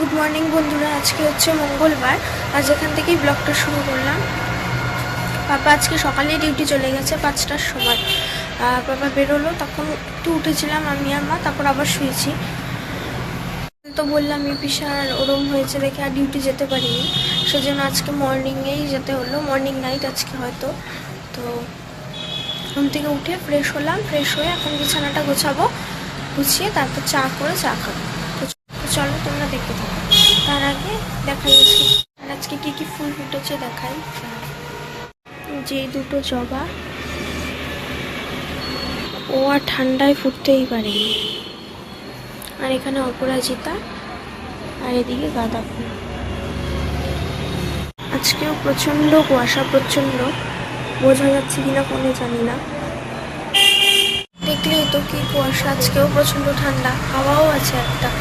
Good morning বন্ধুরা, আজকে হচ্ছে মঙ্গলবার। আজ এখান থেকেই ব্লগটা শুরু করলাম। পাপা আজকে সকালে ডিউটি চলে গেছে 5টার সময়। পাপা বেরোলো, তখন একটু উঠেছিলাম আমি আর মা, তারপর আবার শুয়েছি। তো বললাম পিসার ওরম হয়েছে দেখে আর ডিউটি যেতে পারিনি, সেজন্য আজকে মর্নিংয়েই যেতে হলো। মর্নিং নাইট আজকে হয়তো। তো ঘুম থেকে উঠে ফ্রেশ হলাম, ফ্রেশ হয়ে এখন বিছানাটা গোছাবো, গুছিয়ে তারপর চা করে চা খাবো। তো চলো তোমরা দেখতে থাকো। তার আগে দেখাই আজকে কি কি ফুল ফুটেছে দেখাই। যে দুটো জবা, ও আর ঠান্ডায় ফুটতেই পারেনি। আর এখানে অপরাজিতা, আর এদিকে গাঁদা ফুল। আজকেও প্রচণ্ড কুয়াশা, প্রচণ্ড, বোঝা যাচ্ছে কিনা ফোনে জানি না। দেখলেই তো কি কুয়াশা। আজকেও প্রচণ্ড ঠান্ডা, হাওয়াও আছে একটা,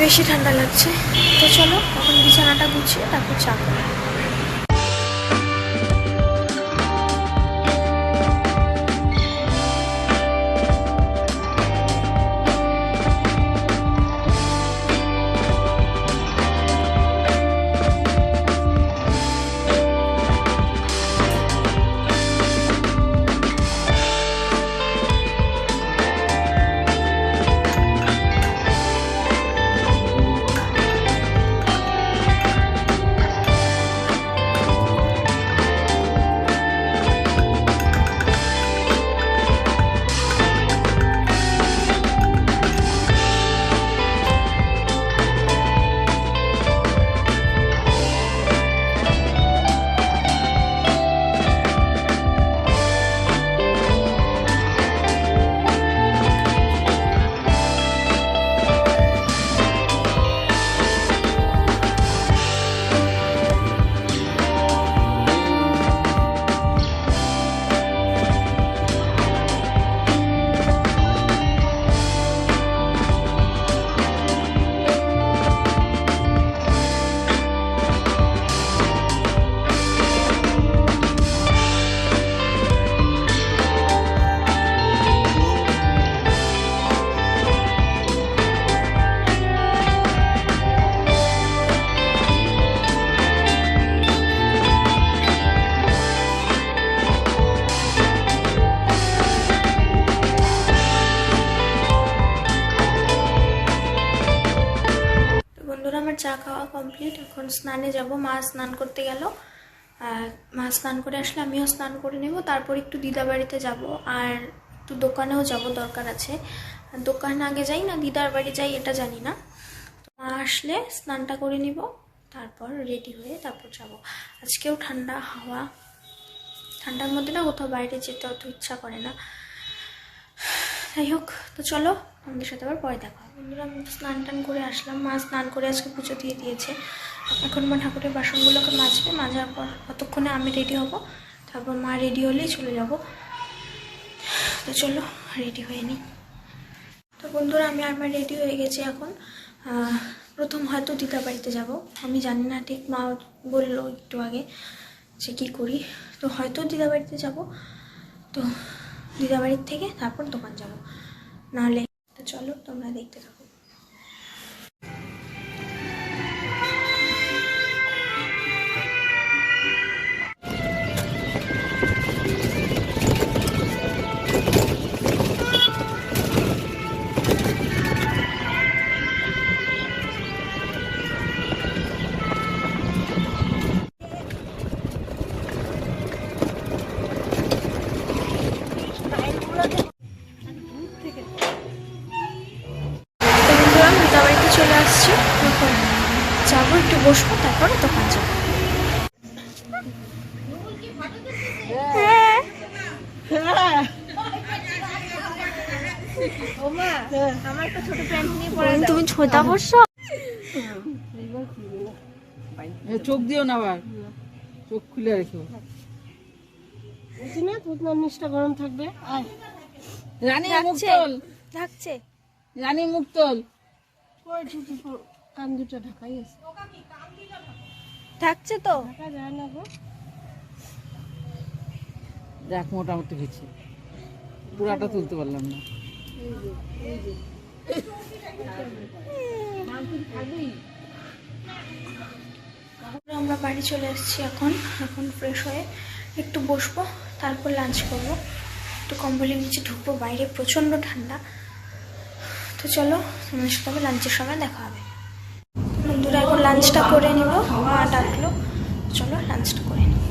বেশি ঠান্ডা লাগছে। তো চলো এখন বিছানাটা গুছিয়ে তারপর চা করি। আমার চা খাওয়া কমপ্লিট। এখন স্নানে যাব। মা স্নান করতে গেল, আর মা স্নান করে আসলে আমিও স্নান করে নেব। তারপর একটু দিদা বাড়িতে যাব, আর একটু দোকানেও যাব, দরকার আছে। দোকান আগে যাই না দিদার বাড়ি যাই এটা জানি না। মা আসলে স্নানটা করে নিব, তারপর রেডি হয়ে তারপর যাব। আজকেও ঠান্ডা হাওয়া, ঠান্ডার মধ্যে না কোথাও বাইরে যেতে অত ইচ্ছা করে না। যাই হোক, তো চলো আমাদের সাথে আবার পরে দেখা। বন্ধুরা আমি স্নান টান করে আসলাম। মা স্নান করে আজকে পুজো দিয়ে দিয়েছে। এখন মা ঠাকুরের বাসনগুলোকে মাজবে, মাজার পর ততক্ষণে আমি রেডি হব, তারপর মা রেডি হলেই চলে যাব। তো চলো রেডি হয়ে নিই। তো বন্ধুরা আমি আর মা রেডি হয়ে গেছি। এখন প্রথম হয়তো দিদা বাড়িতে যাব, আমি জানি না ঠিক। মা বললো একটু আগে যে কী করি, তো হয়তো দিদা বাড়িতে যাব। তো দিদা বাড়ির থেকে তারপর দোকান যাব, নাহলে। তো চলো তোমরা দেখতে থাকো। চলে আসছি, যাবো, একটু বসবো, তারপরে দোকান যাবো। তুমি ছোটা বসছো, চোখ দিও না, আবার চোখ খুলে রেখো। নিচটা গরম থাকবে। রানী মুখ তোল, থাকছে রানী মুখ তোল। কান দুটো ঢাকাই আছে, থাকছে তো ঢাকা যায় না গো। দেখ মোটামুটি হয়েছে, পুরাটা তুলতে পারলাম না। আমরা বাড়ি চলে এসেছি এখন ফ্রেশ হয়ে একটু বসবো, তারপর লাঞ্চ করবো। একটু কম্বলের নিচে ঢুকবো, বাইরে প্রচণ্ড ঠান্ডা। তো চলো, তোমার সাথে আবার লাঞ্চের সময় দেখা হবে। বন্ধুরা এখন লাঞ্চটা করে নিব, মা ডাকলো, চলো লাঞ্চটা করে নিব।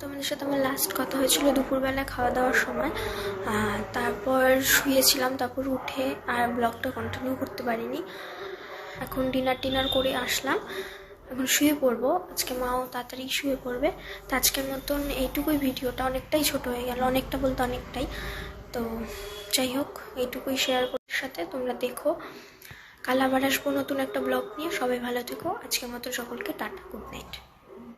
তোমাদের সাথে আমার লাস্ট কথা হয়েছিল দুপুরবেলা খাওয়া দাওয়ার সময়। তারপর শুয়েছিলাম, তারপর উঠে আর ব্লগটা কন্টিনিউ করতে পারিনি। এখন ডিনার করে আসলাম, এখন শুয়ে পড়বো। আজকে মাও তাড়াতাড়ি শুয়ে পড়বে। তো আজকের মতন এইটুকুই, ভিডিওটা অনেকটাই ছোট হয়ে গেল, অনেকটা বলতে অনেকটাই। তো যাই হোক, এইটুকুই শেয়ার করার সাথে তোমরা দেখো। কাল আবার আসবো নতুন একটা ব্লগ নিয়ে। সবাই ভালো থেকো। আজকের মতো সকলকে টাটা, গুড নাইট।